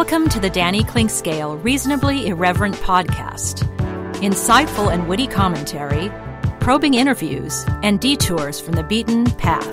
Welcome to the Danny Clinkscale Reasonably Irreverent podcast. Insightful and witty commentary, probing interviews, and detours from the beaten path.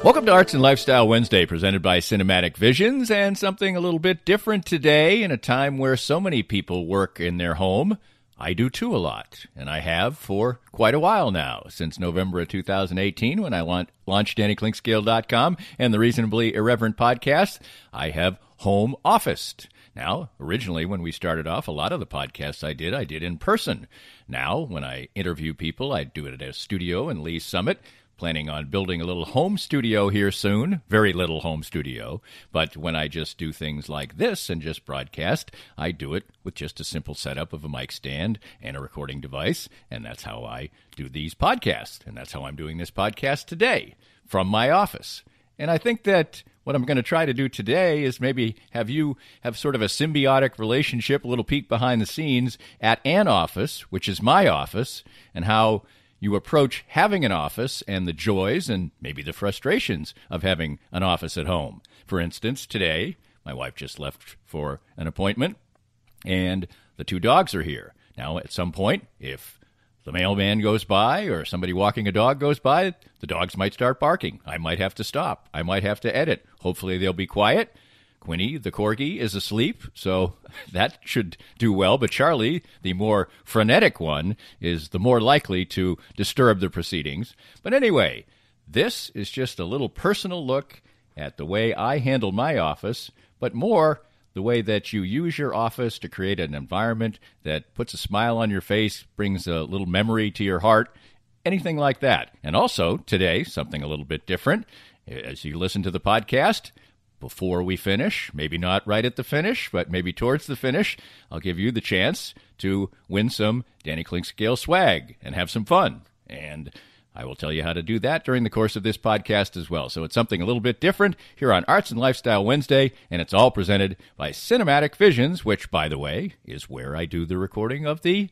Welcome to Arts and Lifestyle Wednesday, presented by Cinematic Visions, and something a little bit different today in a time where so many people work in their home. I do too a lot, and I have for quite a while now, since November of 2018 when I launched DannyClinkscale.com and the Reasonably Irreverent podcast. I have home officed. Now, originally when we started off, a lot of the podcasts I did in person. Now, when I interview people, I do it at a studio in Lee's Summit. Planning on building a little home studio here soon. Very little home studio. But when I just do things like this and just broadcast, I do it with just a simple setup of a mic stand and a recording device. And that's how I do these podcasts. And that's how I'm doing this podcast today from my office. And I think that what I'm going to try to do today is maybe have you have sort of a symbiotic relationship, a little peek behind the scenes at an office, which is my office, and how you approach having an office and the joys and maybe the frustrations of having an office at home. For instance, today, my wife just left for an appointment, and the two dogs are here. Now, at some point, if the mailman goes by or somebody walking a dog goes by, the dogs might start barking. I might have to stop. I might have to edit. Hopefully, they'll be quiet. Quinny, the corgi, is asleep, so that should do well. But Charlie, the more frenetic one, is the more likely to disturb the proceedings. But anyway, this is just a little personal look at the way I handle my office, but more the way that you use your office to create an environment that puts a smile on your face, brings a little memory to your heart, anything like that. And also, today, something a little bit different. As you listen to the podcast, before we finish, maybe not right at the finish, but maybe towards the finish, I'll give you the chance to win some Danny Clinkscale swag and have some fun. And I will tell you how to do that during the course of this podcast as well. So it's something a little bit different here on Arts and Lifestyle Wednesday, and it's all presented by Cinematic Visions, which, by the way, is where I do the recording of the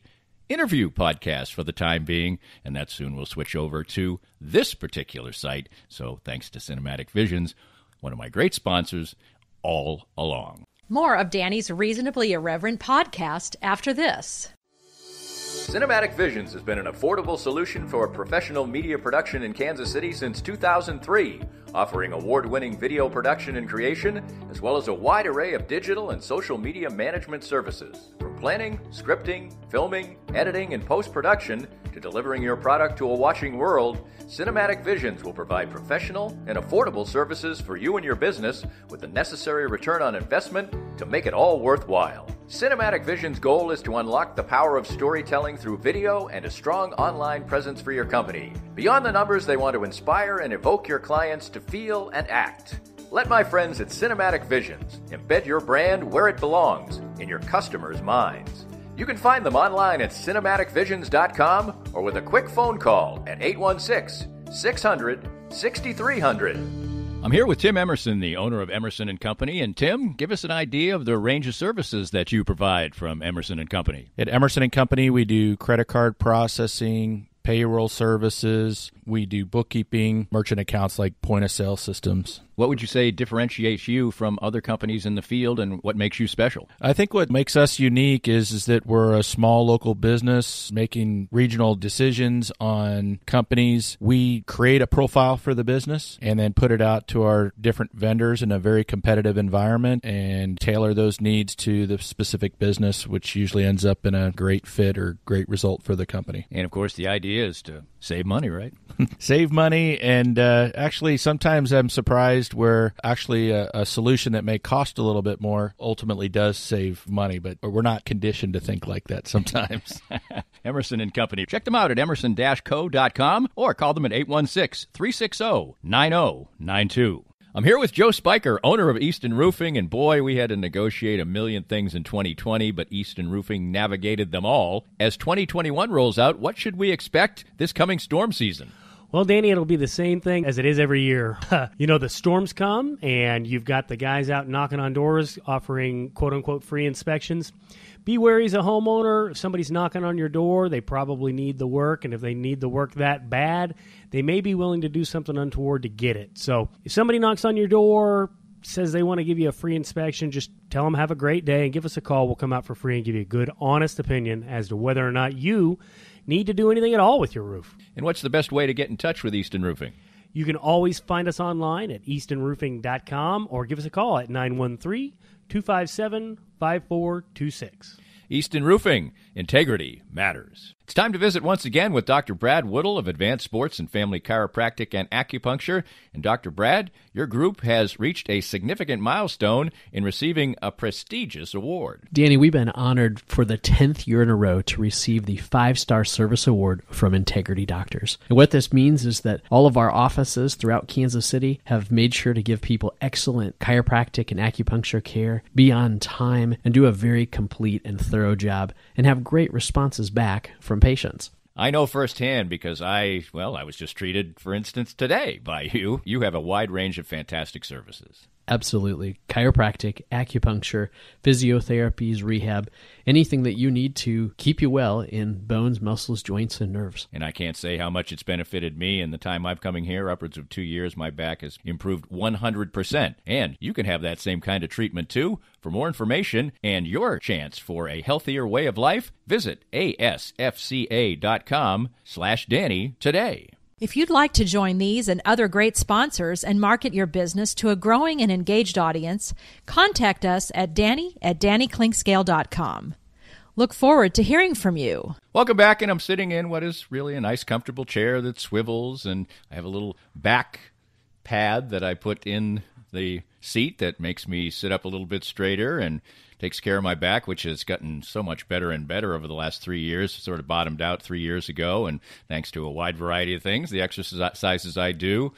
interview podcast for the time being, and that soon will switch over to this particular site. So thanks to Cinematic Visions, one of my great sponsors all along. More of Danny's Reasonably Irreverent podcast after this. Cinematic Visions has been an affordable solution for professional media production in Kansas City since 2003, offering award-winning video production and creation, as well as a wide array of digital and social media management services. From planning, scripting, filming, editing, and post-production, to delivering your product to a watching world, Cinematic Visions will provide professional and affordable services for you and your business with the necessary return on investment to make it all worthwhile. Cinematic Visions' goal is to unlock the power of storytelling through video and a strong online presence for your company. Beyond the numbers, they want to inspire and evoke your clients to feel and act. Let my friends at Cinematic Visions embed your brand where it belongs, in your customers' minds. You can find them online at cinematicvisions.com or with a quick phone call at 816-600-6300. I'm here with Tim Emerson, the owner of Emerson & Company. And Tim, give us an idea of the range of services that you provide from Emerson & Company. At Emerson & Company, we do credit card processing, payroll services. We do bookkeeping, merchant accounts like point-of-sale systems. What would you say differentiates you from other companies in the field, and what makes you special? I think what makes us unique is that we're a small local business making regional decisions on companies. We create a profile for the business and then put it out to our different vendors in a very competitive environment and tailor those needs to the specific business, which usually ends up in a great fit or great result for the company. And, of course, the idea is to save money, right? Save money, and actually sometimes I'm surprised where actually a solution that may cost a little bit more ultimately does save money, but we're not conditioned to think like that sometimes. Emerson & Company. Check them out at emerson-co.com or call them at 816-360-9092. I'm here with Joe Spiker, owner of Easton Roofing, and boy, we had to negotiate a million things in 2020, but Easton Roofing navigated them all. As 2021 rolls out, what should we expect this coming storm season? Well, Danny, it'll be the same thing as it is every year. You know, the storms come, and you've got the guys out knocking on doors offering quote-unquote free inspections. Be wary as a homeowner. If somebody's knocking on your door, they probably need the work, and if they need the work that bad, they may be willing to do something untoward to get it. So if somebody knocks on your door, says they want to give you a free inspection, just tell them have a great day and give us a call. We'll come out for free and give you a good, honest opinion as to whether or not you need to do anything at all with your roof. And what's the best way to get in touch with Easton Roofing? You can always find us online at eastonroofing.com or give us a call at 913-257-5426. Easton Roofing. Integrity matters. It's time to visit once again with Dr. Brad Woodle of Advanced Sports and Family Chiropractic and Acupuncture. And Dr. Brad, your group has reached a significant milestone in receiving a prestigious award. Danny, we've been honored for the 10th year in a row to receive the 5-Star Service Award from Integrity Doctors. And what this means is that all of our offices throughout Kansas City have made sure to give people excellent chiropractic and acupuncture care, be on time, and do a very complete and thorough job, and have great responses back from patients. I know firsthand because I was just treated, for instance, today by you. You have a wide range of fantastic services. Absolutely. Chiropractic, acupuncture, physiotherapies, rehab, anything that you need to keep you well in bones, muscles, joints, and nerves. And I can't say how much it's benefited me in the time I've coming here. Upwards of 2 years, my back has improved 100%. And you can have that same kind of treatment too. For more information and your chance for a healthier way of life, visit asfca.com/Danny today. If you'd like to join these and other great sponsors and market your business to a growing and engaged audience, contact us at danny@dannyclinkscale.com. Look forward to hearing from you. Welcome back, and I'm sitting in what is really a nice, comfortable chair that swivels, and I have a little back pad that I put in the seat that makes me sit up a little bit straighter and takes care of my back, which has gotten so much better and better over the last 3 years. It sort of bottomed out 3 years ago, and thanks to a wide variety of things, the exercises I do,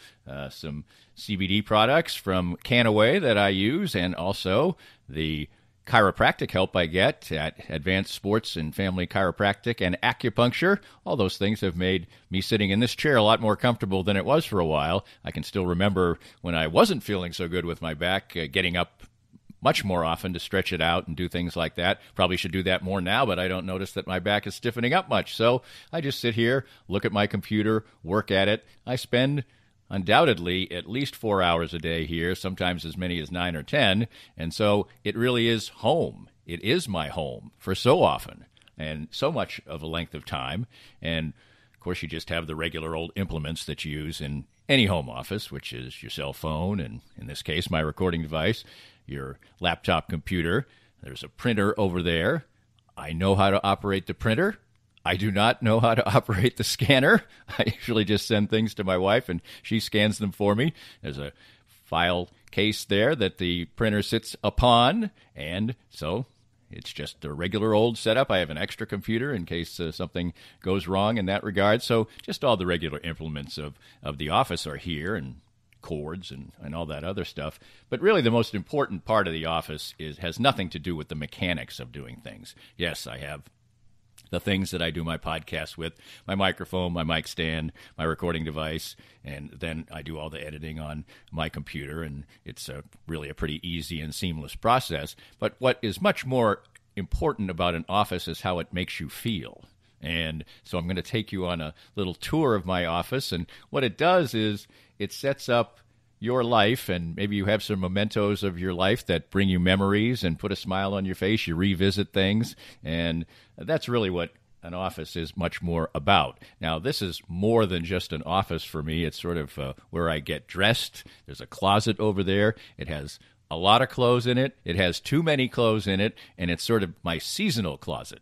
some CBD products from Canaway that I use, and also the chiropractic help I get at Advanced Sports and Family Chiropractic and Acupuncture. All those things have made me sitting in this chair a lot more comfortable than it was for a while. I can still remember when I wasn't feeling so good with my back, getting up much more often to stretch it out and do things like that. Probably should do that more now, but I don't notice that my back is stiffening up much. So I just sit here, look at my computer, work at it. I spend undoubtedly at least 4 hours a day here, sometimes as many as 9 or 10. And so it really is home. It is my home for so often and so much of a length of time. And of course, you just have the regular old implements that you use in any home office, which is your cell phone, and in this case, my recording device, your laptop computer. There's a printer over there. I know how to operate the printer. I do not know how to operate the scanner. I usually just send things to my wife, and she scans them for me. There's a file case there that the printer sits upon, and so it's just a regular old setup. I have an extra computer in case something goes wrong in that regard. So just all the regular implements of the office are here, and cords and all that other stuff. But really the most important part of the office has nothing to do with the mechanics of doing things. Yes, I have the things that I do my podcast with, my microphone, my mic stand, my recording device, and then I do all the editing on my computer, and it's really a pretty easy and seamless process. But what is much more important about an office is how it makes you feel. And so I'm going to take you on a little tour of my office, and what it does is it sets up your life, and maybe you have some mementos of your life that bring you memories and put a smile on your face. You revisit things, and that's really what an office is much more about. Now, this is more than just an office for me. It's sort of where I get dressed. There's a closet over there. It has a lot of clothes in it. It has too many clothes in it, and it's sort of my seasonal closet.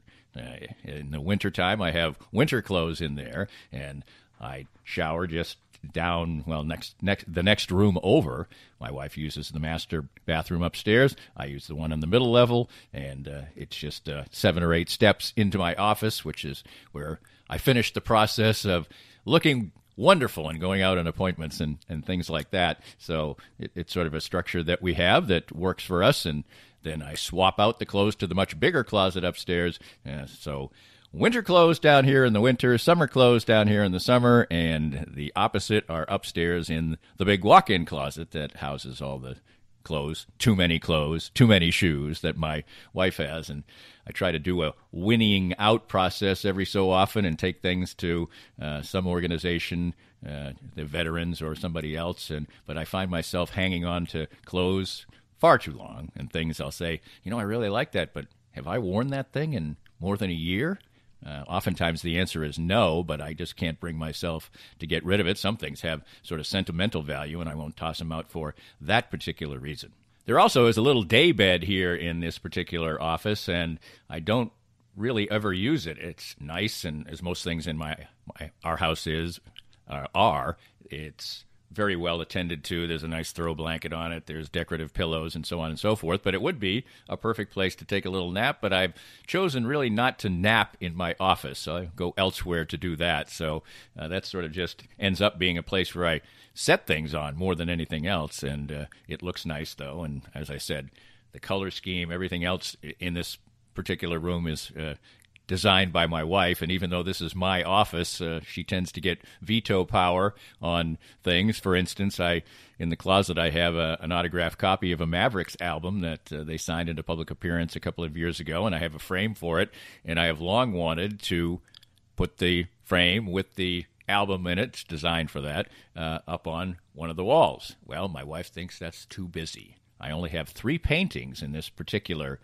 In the wintertime, I have winter clothes in there, and I shower just down, the next room over. My wife uses the master bathroom upstairs. I use the one on the middle level, and it's just 7 or 8 steps into my office, which is where I finish the process of looking wonderful and going out on appointments and things like that. So it's sort of a structure that we have that works for us, and then I swap out the clothes to the much bigger closet upstairs. So winter clothes down here in the winter, summer clothes down here in the summer, and the opposite are upstairs in the big walk-in closet that houses all the clothes, too many shoes that my wife has. And I try to do a whinnying out process every so often and take things to some organization the veterans or somebody else. But I find myself hanging on to clothes far too long and things. I'll say, I really like that, but have I worn that thing in more than a year? Oftentimes the answer is no, but I just can't bring myself to get rid of it. Some things have sort of sentimental value, and I won't toss them out for that particular reason. There also is a little day bed here in this particular office, and I don't really ever use it. It's nice, and as most things in our house are, it's very well attended to. There's a nice throw blanket on it. There's decorative pillows and so on and so forth. But it would be a perfect place to take a little nap. But I've chosen really not to nap in my office. So I go elsewhere to do that. So that sort of just ends up being a place where I set things on more than anything else. And it looks nice, though. And as I said, the color scheme, everything else in this particular room is designed by my wife, and even though this is my office, she tends to get veto power on things. For instance, in the closet I have an autographed copy of a Mavericks album that they signed into public appearance a couple of years ago, and I have a frame for it, and I have long wanted to put the frame with the album in it, designed for that, up on one of the walls. Well, my wife thinks that's too busy. I only have 3 paintings in this particular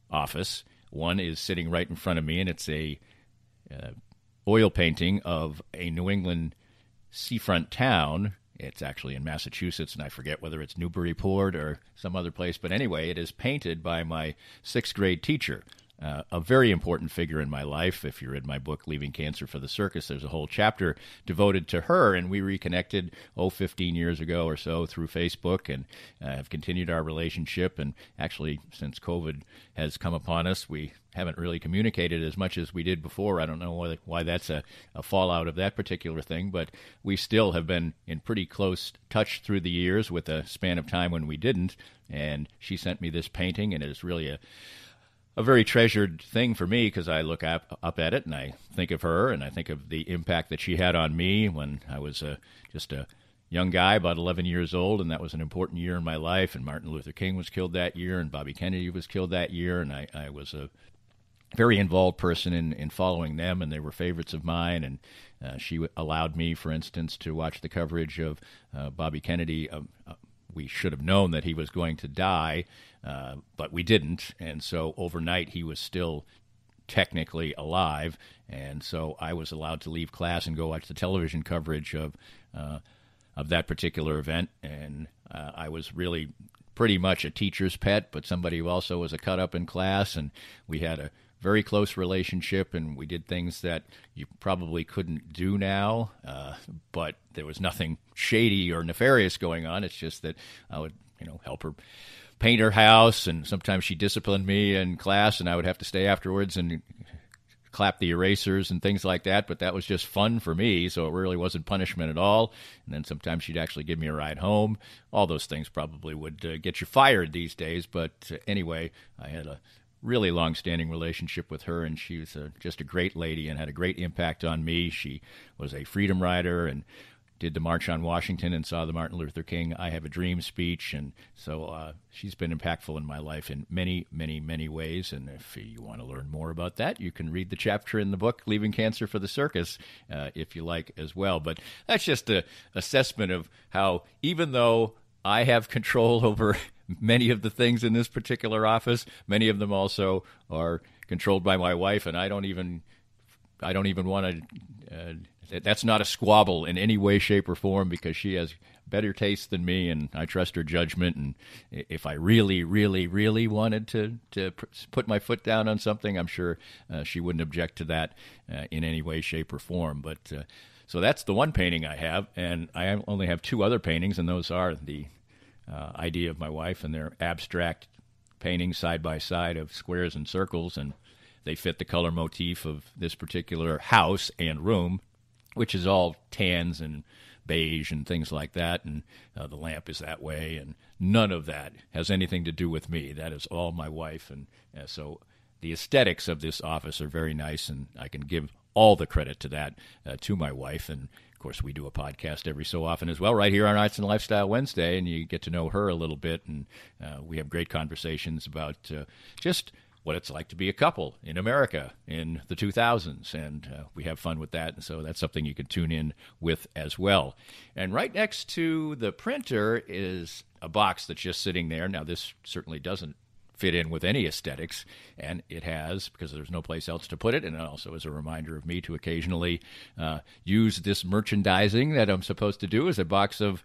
office. One is sitting right in front of me, and it's a oil painting of a New England seafront town. It's actually in Massachusetts, and I forget whether it's Newburyport or some other place. But anyway, it is painted by my 6th grade teacher, a very important figure in my life. If you read my book, Leaving Cancer for the Circus, there's a whole chapter devoted to her, and we reconnected, 15 years ago or so through Facebook, and have continued our relationship. And actually, since COVID has come upon us, we haven't really communicated as much as we did before. I don't know why that's a fallout of that particular thing, but we still have been in pretty close touch through the years with a span of time when we didn't. And she sent me this painting, and it is really a very treasured thing for me because I look up at it and I think of her, and I think of the impact that she had on me when I was just a young guy, about 11 years old, and that was an important year in my life. And Martin Luther King was killed that year, and Bobby Kennedy was killed that year, and I was a very involved person in following them, and they were favorites of mine. And she allowed me, for instance, to watch the coverage of Bobby Kennedy. We should have known that he was going to die, but we didn't. And so overnight he was still technically alive. And so I was allowed to leave class and go watch the television coverage of that particular event. And I was really pretty much a teacher's pet, but somebody who also was a cut-up in class. And we had a very close relationship, and we did things that you probably couldn't do now, but there was nothing shady or nefarious going on. It's just that I would, help her paint her house, and sometimes she disciplined me in class, and I would have to stay afterwards and clap the erasers and things like that, but that was just fun for me, so it really wasn't punishment at all. And then sometimes she'd actually give me a ride home. All those things probably would get you fired these days, but anyway, I had a really long-standing relationship with her, and she was just a great lady and had a great impact on me. She was a freedom rider and did the March on Washington and saw the Martin Luther King I Have a Dream speech, and so she's been impactful in my life in many, many, many ways. And if you want to learn more about that, you can read the chapter in the book, Leaving Cancer for the Circus, if you like as well. But that's just an assessment of how, even though I have control over many of the things in this particular office, many of them also are controlled by my wife, and I don't even want to. That's not a squabble in any way, shape, or form, because she has better taste than me, and I trust her judgment. And if I really, really, really wanted to put my foot down on something, I'm sure she wouldn't object to that in any way, shape, or form. But so that's the one painting I have, and I only have 2 other paintings, and those are the idea of my wife, and they're abstract paintings side by side of squares and circles, and they fit the color motif of this particular house and room, which is all tans and beige and things like that, and the lamp is that way, and none of that has anything to do with me. That is all my wife, and so the aesthetics of this office are very nice, and I can give all the credit to that to my wife. And of course, we do a podcast every so often as well, right here on Arts and Lifestyle Wednesday, and you get to know her a little bit, and we have great conversations about just what it's like to be a couple in America in the 2000s, and we have fun with that, and so that's something you can tune in with as well. And right next to the printer is a box that's just sitting there. Now, this certainly doesn't fit in with any aesthetics, and it has, because there's no place else to put it, and it also is a reminder of me to occasionally use this merchandising that I'm supposed to do as a box of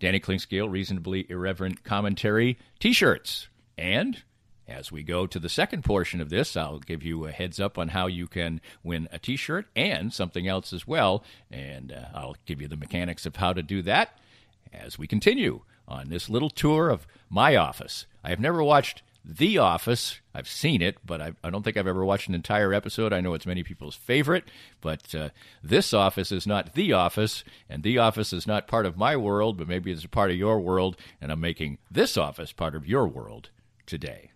Danny Klingscale Reasonably Irreverent Commentary T-shirts. And as we go to the second portion of this, I'll give you a heads up on how you can win a T-shirt and something else as well, and I'll give you the mechanics of how to do that as we continue on this little tour of my office. I have never watched The Office. I've seen it, but I don't think I've ever watched an entire episode. I know it's many people's favorite, but this office is not The Office, and The Office is not part of my world, but maybe it's a part of your world, and I'm making this office part of your world today.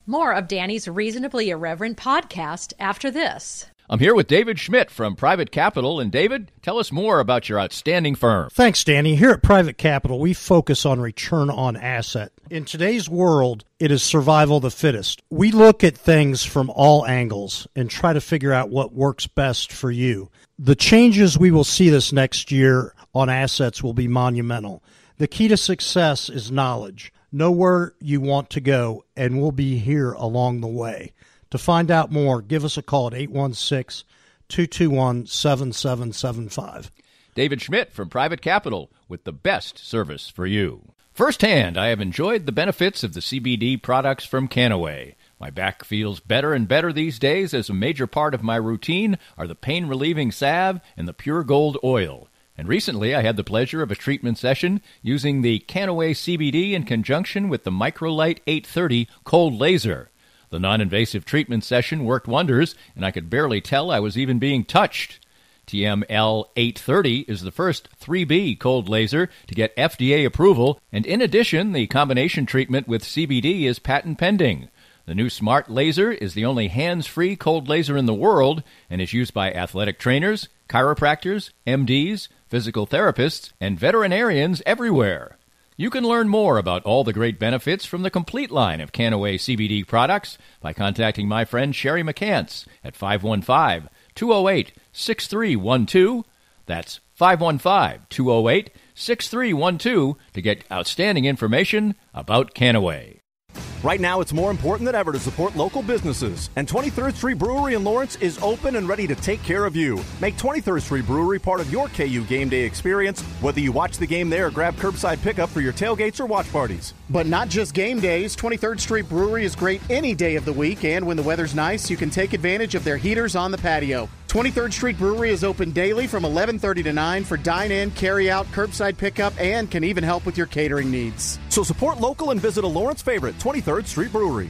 More of Danny's Reasonably Irreverent podcast after this. I'm here with David Schmidt from Private Capital. And David, tell us more about your outstanding firm. Thanks, Danny. Here at Private Capital, we focus on return on asset. In today's world, it is survival of the fittest. We look at things from all angles and try to figure out what works best for you. The changes we will see this next year on assets will be monumental. The key to success is knowledge. Know where you want to go, and we'll be here along the way. To find out more, give us a call at 816-221-7775. David Schmidt from Private Capital with the best service for you. Firsthand, I have enjoyed the benefits of the CBD products from Canaway. My back feels better and better these days, as a major part of my routine are the pain-relieving salve and the Pure Gold oil. And recently, I had the pleasure of a treatment session using the Canaway CBD in conjunction with the Microlight 830 cold laser. The non-invasive treatment session worked wonders, and I could barely tell I was even being touched. TML 830 is the first 3B cold laser to get FDA approval, and in addition, the combination treatment with CBD is patent pending. The new Smart Laser is the only hands-free cold laser in the world and is used by athletic trainers, chiropractors, MDs, physical therapists, and veterinarians everywhere. You can learn more about all the great benefits from the complete line of Canaway CBD products by contacting my friend Sherry McCants at 515-208-6312. That's 515-208-6312 to get outstanding information about Canaway. Right now, it's more important than ever to support local businesses. And 23rd Street Brewery in Lawrence is open and ready to take care of you. Make 23rd Street Brewery part of your KU game day experience, whether you watch the game there or grab curbside pickup for your tailgates or watch parties. But not just game days. 23rd Street Brewery is great any day of the week, and when the weather's nice, you can take advantage of their heaters on the patio. 23rd Street Brewery is open daily from 11:30 to 9 for dine-in, carry-out, curbside pickup, and can even help with your catering needs. So support local and visit a Lawrence favorite, 23rd Street Brewery.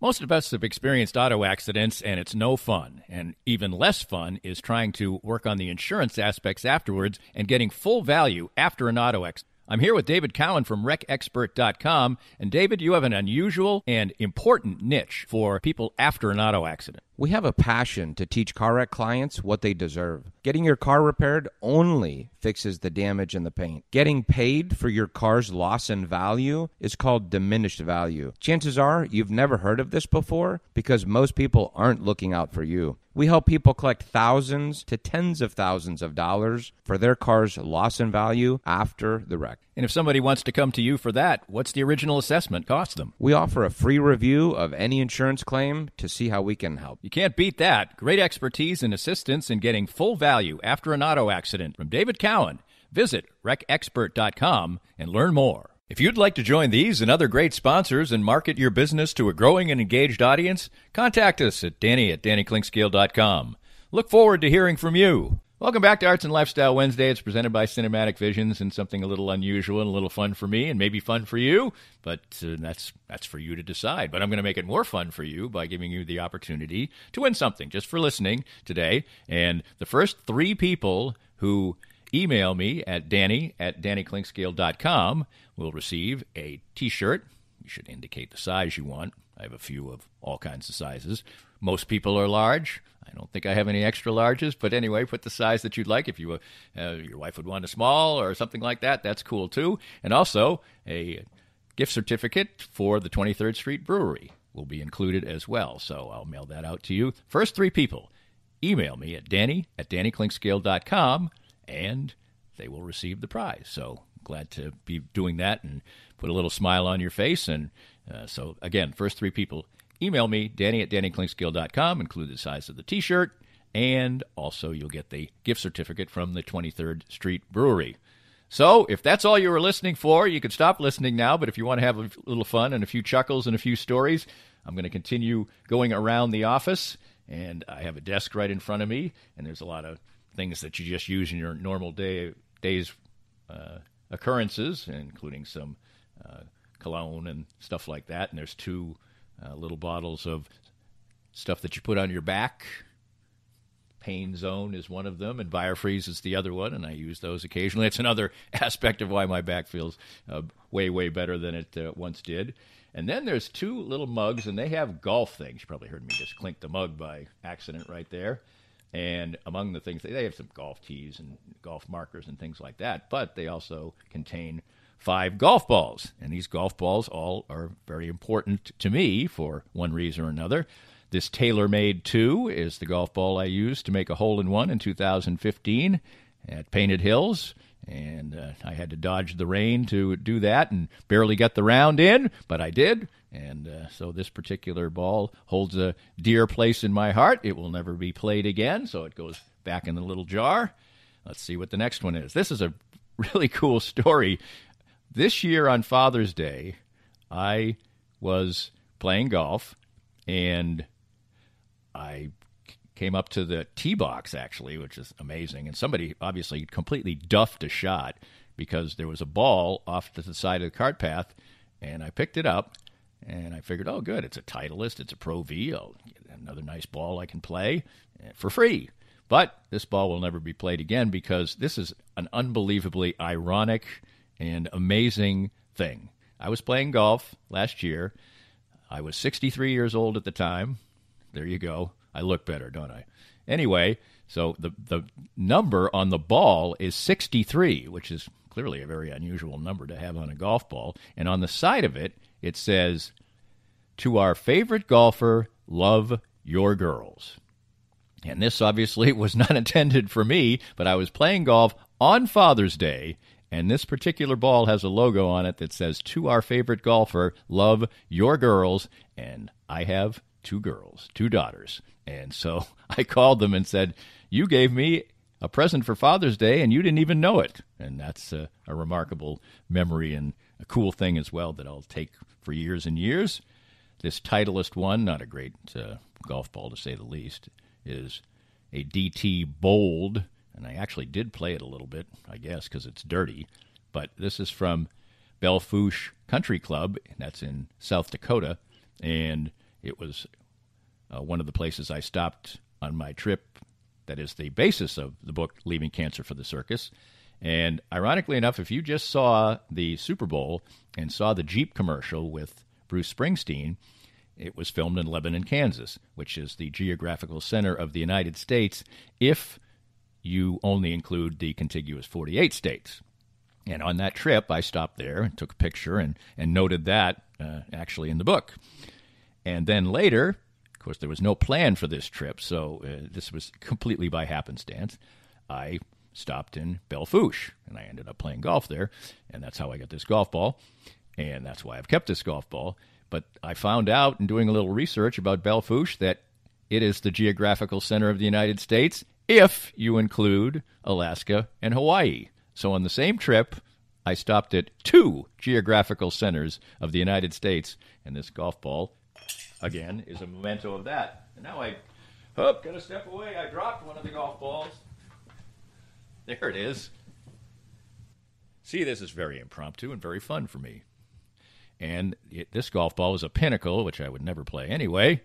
Most of us have experienced auto accidents, and it's no fun. And even less fun is trying to work on the insurance aspects afterwards and getting full value after an auto accident. I'm here with David Cowan from RecExpert.com. And David, you have an unusual and important niche for people after an auto accident. We have a passion to teach car wreck clients what they deserve. Getting your car repaired only fixes the damage and the paint. Getting paid for your car's loss in value is called diminished value. Chances are you've never heard of this before because most people aren't looking out for you. We help people collect thousands to tens of thousands of dollars for their car's loss in value after the wreck. And if somebody wants to come to you for that, what's the original assessment cost them? We offer a free review of any insurance claim to see how we can help. You can't beat that. Great expertise and assistance in getting full value after an auto accident from David Cowan. Visit RecExpert.com and learn more. If you'd like to join these and other great sponsors and market your business to a growing and engaged audience, contact us at Danny@DannyKlingscale.com. Look forward to hearing from you. Welcome back to Arts and Lifestyle Wednesday. It's presented by Cinematic Visions, and something a little unusual and a little fun for me and maybe fun for you, but that's for you to decide. But I'm going to make it more fun for you by giving you the opportunity to win something just for listening today. And the first 3 people who email me at Danny@DannyKlingscale.com will receive a T-shirt. You should indicate the size you want. I have a few of all kinds of sizes. Most people are large. I don't think I have any extra larges, but anyway, put the size that you'd like. If you your wife would want a small or something like that, that's cool too. And also a gift certificate for the 23rd Street Brewery. will be included as well. So I'll mail that out to you. First 3 people, email me at danny@dannyclinkscale.com, and they will receive the prize. So glad to be doing that and put a little smile on your face. And so, again, first 3 people, email me, danny@dannyclinkscale.com, include the size of the T-shirt, and also you'll get the gift certificate from the 23rd Street Brewery. So if that's all you were listening for, you can stop listening now. But if you want to have a little fun and a few chuckles and a few stories, I'm going to continue going around the office. And I have a desk right in front of me, and there's a lot of things that you just use in your normal day's occurrences, including some cologne and stuff like that. And there's 2 little bottles of stuff that you put on your back. Pain Zone is one of them, and Biofreeze is the other one, and I use those occasionally. It's another aspect of why my back feels way, way better than it once did. And then there's 2 little mugs, and they have golf things. You probably heard me just clink the mug by accident right there. And among the things, they have some golf tees and golf markers and things like that, but they also contain 5 golf balls. And these golf balls all are very important to me for one reason or another. This TaylorMade 2 is the golf ball I used to make a hole-in-one in 2015 at Painted Hills. And I had to dodge the rain to do that and barely get the round in, but I did. And so this particular ball holds a dear place in my heart. It will never be played again, so it goes back in the little jar. Let's see what the next one is. This is a really cool story. This year on Father's Day, I was playing golf, and I came up to the tee box, actually, which is amazing. And somebody obviously completely duffed a shot because there was a ball off to the side of the cart path, and I picked it up, and I figured, oh, good, it's a Titleist, it's a Pro V, I'll get another nice ball I can play for free. But this ball will never be played again because this is an unbelievably ironic and amazing thing. I was playing golf last year. I was 63 years old at the time. There you go. I look better, don't I? Anyway, so the number on the ball is 63, which is clearly a very unusual number to have on a golf ball. And on the side of it, it says, "To our favorite golfer, love your girls." And this obviously was not intended for me, but I was playing golf on Father's Day, and this particular ball has a logo on it that says, "To our favorite golfer, love your girls." And I have 2 girls, 2 daughters. And so I called them and said, "You gave me a present for Father's Day, and you didn't even know it." And that's a remarkable memory and a cool thing as well that I'll take for years and years. This Titleist one, not a great golf ball to say the least, is a DT Bold. And I actually did play it a little bit, I guess, because it's dirty. But this is from Belle Fourche Country Club, and that's in South Dakota. And it was one of the places I stopped on my trip that is the basis of the book Leaving Cancer for the Circus. And ironically enough, if you just saw the Super Bowl and saw the Jeep commercial with Bruce Springsteen, it was filmed in Lebanon, Kansas, which is the geographical center of the United States if you only include the contiguous 48 states. And on that trip, I stopped there and took a picture and noted that actually in the book. And then later, of course, there was no plan for this trip, so this was completely by happenstance. I stopped in Belle Fourche, and I ended up playing golf there, and that's how I got this golf ball, and that's why I've kept this golf ball. But I found out in doing a little research about Belle Fourche that it is the geographical center of the United States if you include Alaska and Hawaii. So on the same trip, I stopped at 2 geographical centers of the United States, and this golf ball, again, is a memento of that. And now got to step away. I dropped one of the golf balls. There it is. See, this is very impromptu and very fun for me. And this golf ball is a Pinnacle, which I would never play anyway.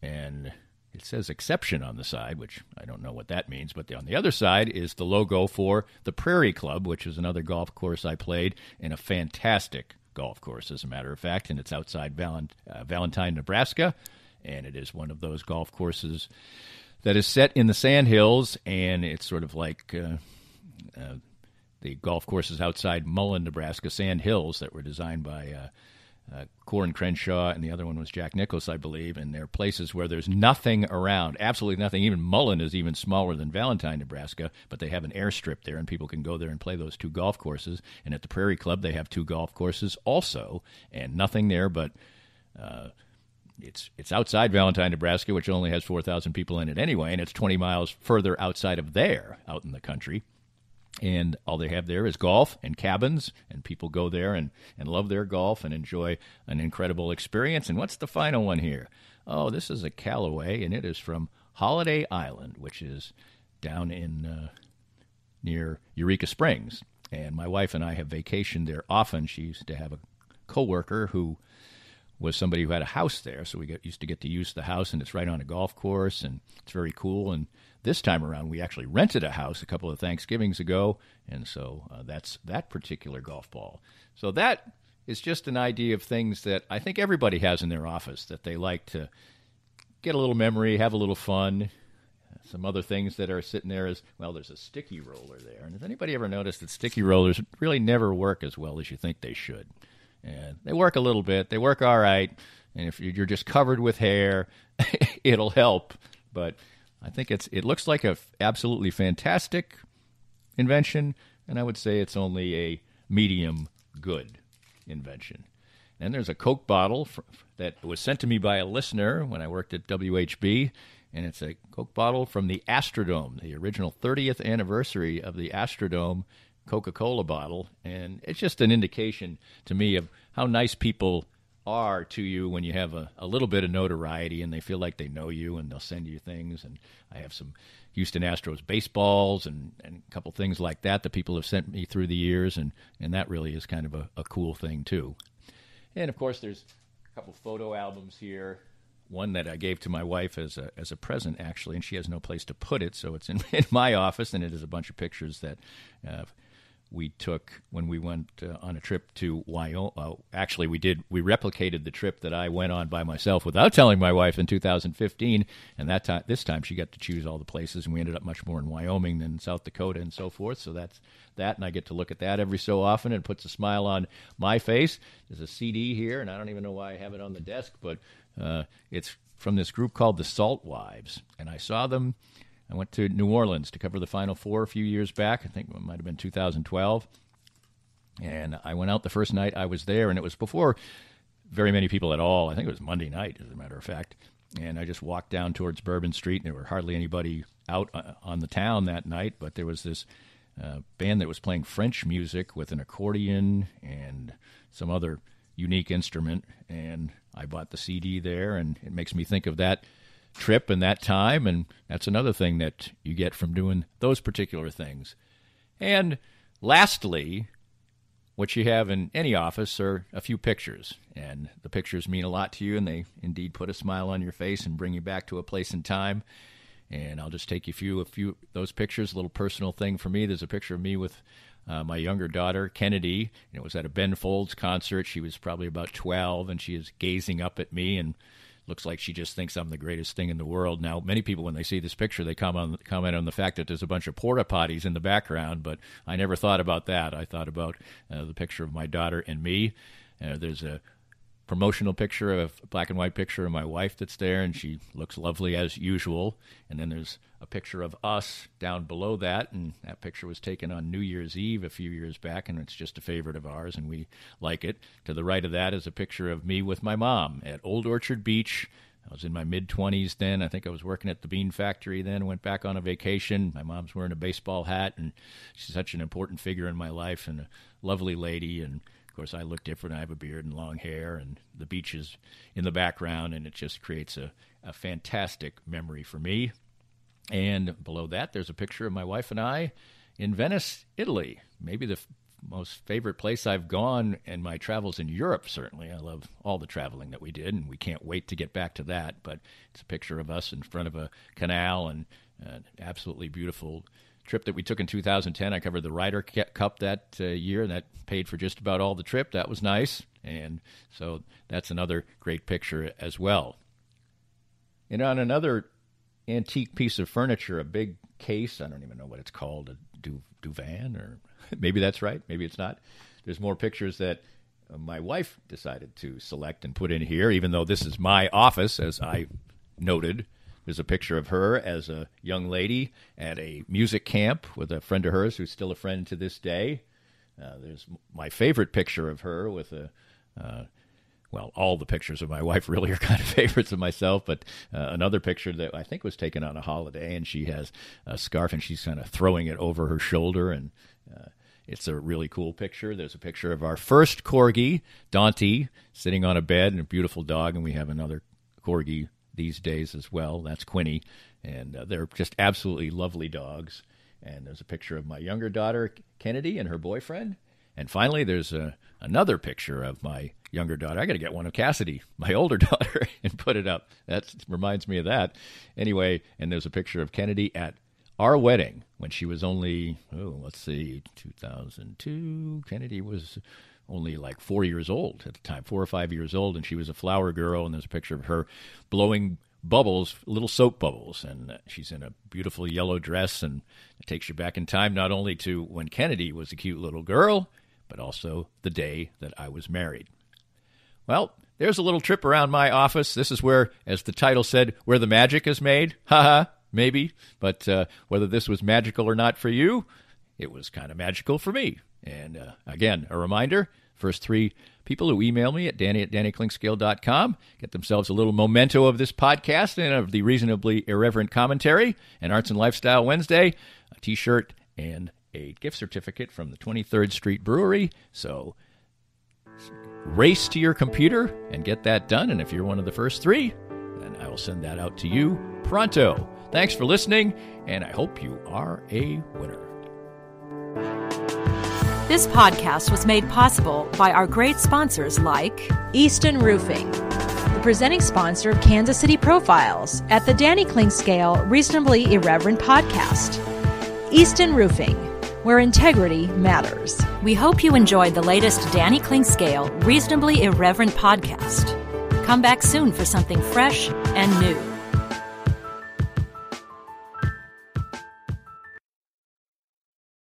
And it says exception on the side, which I don't know what that means. But on the other side is the logo for the Prairie Club, which is another golf course I played in a fantastic golf course, as a matter of fact, and it's outside Valentine, Nebraska, and it is one of those golf courses that is set in the Sandhills, and it's sort of like the golf courses outside Mullen, Nebraska, Sandhills, that were designed by Corin Crenshaw, and the other one was Jack Nicklaus, I believe, and they're places where there's nothing around, absolutely nothing. Even Mullen is even smaller than Valentine, Nebraska, but they have an airstrip there, and people can go there and play those 2 golf courses. And at the Prairie Club, they have 2 golf courses also, and nothing there but it's outside Valentine, Nebraska, which only has 4,000 people in it anyway, and it's 20 miles further outside of there, out in the country. And all they have there is golf and cabins, and people go there and love their golf and enjoy an incredible experience. And what's the final one here? Oh, this is a Callaway, and it is from Holiday Island, which is down in near Eureka Springs. And my wife and I have vacationed there often. She used to have a coworker who was somebody who had a house there, so we used to get to use the house, and it's right on a golf course, and it's very cool. And this time around, we actually rented a house a couple of Thanksgivings ago, and so that's that particular golf ball. So that is just an idea of things that I think everybody has in their office that they like to get a little memory, have a little fun. Some other things that are sitting there is, well, there's a sticky roller there. And has anybody ever noticed that sticky rollers really never work as well as you think they should? And they work a little bit. They work all right. And if you're just covered with hair, it'll help. But I think it looks like a absolutely fantastic invention, and I would say it's only a medium good invention. And there's a Coke bottle that was sent to me by a listener when I worked at WHB, and it's a Coke bottle from the Astrodome, the original 30th anniversary of the Astrodome Coca-Cola bottle. And it's just an indication to me of how nice people are to you when you have a little bit of notoriety and they feel like they know you, and they'll send you things. And I have some Houston Astros baseballs and a couple things like that people have sent me through the years, and that really is kind of a cool thing too. And of course there's a couple photo albums here, one that I gave to my wife as a present actually, and she has no place to put it, so it's in my office, and it is a bunch of pictures that we took when we went on a trip to Wyoming. Actually, we replicated the trip that I went on by myself without telling my wife in 2015. And this time she got to choose all the places, and we ended up much more in Wyoming than South Dakota and so forth. So that's that, and I get to look at that every so often, and it puts a smile on my face. There's a CD here, and I don't even know why I have it on the desk, but it's from this group called the Salt Wives, and I saw them. I went to New Orleans to cover the Final Four a few years back. I think it might have been 2012. And I went out the first night I was there, and it was before very many people at all. I think it was Monday night, as a matter of fact. And I just walked down towards Bourbon Street, and there were hardly anybody out on the town that night. But there was this band that was playing French music with an accordion and some other unique instrument. And I bought the CD there, and it makes me think of that trip and that time, and that's another thing that you get from doing those particular things. And lastly, what you have in any office are a few pictures, and the pictures mean a lot to you, and they indeed put a smile on your face and bring you back to a place and time. And I'll just take you through a few of those pictures. A little personal thing for me. There's a picture of me with my younger daughter, Kennedy, and it was at a Ben Folds concert. She was probably about 12, and she is gazing up at me, and looks like she just thinks I'm the greatest thing in the world. Now, many people, when they see this picture, they comment on the fact that there's a bunch of porta potties in the background, but I never thought about that. I thought about the picture of my daughter and me. There's a promotional picture, a black and white picture of my wife that's there, and she looks lovely as usual. And then there's a picture of us down below that, and that picture was taken on New Year's Eve a few years back, and it's just a favorite of ours, and we like it. To the right of that is a picture of me with my mom at Old Orchard Beach. I was in my mid-20s then. I think I was working at the bean factory then, went back on a vacation. My mom's wearing a baseball hat, and she's such an important figure in my life and a lovely lady. And of course, I look different. I have a beard and long hair, and the beach is in the background, and it just creates a fantastic memory for me. And below that, there's a picture of my wife and I in Venice, Italy. Maybe the most favorite place I've gone in my travels in Europe, certainly. I love all the traveling that we did, and we can't wait to get back to that. But it's a picture of us in front of a canal, and an absolutely beautiful trip that we took in 2010. I covered the Ryder Cup that year, and that paid for just about all the trip. That was nice. And so that's another great picture as well. And on another antique piece of furniture, a big case, I don't even know what it's called, a divan, or maybe that's right, maybe it's not. There's more pictures that my wife decided to select and put in here, even though this is my office, as I noted. There's a picture of her as a young lady at a music camp with a friend of hers who's still a friend to this day. There's my favorite picture of her with well, all the pictures of my wife really are kind of favorites of myself, but another picture that I think was taken on a holiday, and she has a scarf, and she's kind of throwing it over her shoulder, and it's a really cool picture. There's a picture of our first corgi, Dante, sitting on a bed, and a beautiful dog, and we have another corgi these days as well. That's Quinny, and they're just absolutely lovely dogs. And there's a picture of my younger daughter, Kennedy, and her boyfriend. And finally, there's another picture of my younger daughter. I got to get one of Cassidy, my older daughter, and put it up. That reminds me of that. Anyway, and there's a picture of Kennedy at our wedding when she was only, 2002. Kennedy was only like 4 years old at the time, 4 or 5 years old, and she was a flower girl, and there's a picture of her blowing bubbles, little soap bubbles, and she's in a beautiful yellow dress, and it takes you back in time not only to when Kennedy was a cute little girl, but also the day that I was married. Well, there's a little trip around my office. This is where, as the title said, where the magic is made. Haha, maybe, but whether this was magical or not for you, it was kind of magical for me. And again, a reminder, first 3 people who email me at danny@dannyclinkscale.com get themselves a little memento of this podcast and of the reasonably irreverent commentary, and Arts and Lifestyle Wednesday, a T-shirt, and a gift certificate from the 23rd Street Brewery. So race to your computer and get that done. And if you're one of the first 3, then I will send that out to you pronto. Thanks for listening, and I hope you are a winner. This podcast was made possible by our great sponsors like Easton Roofing, the presenting sponsor of Kansas City Profiles at the Danny Clinkscale Reasonably Irreverent podcast. Easton Roofing, where integrity matters. We hope you enjoyed the latest Danny Clinkscale Reasonably Irreverent podcast. Come back soon for something fresh and new.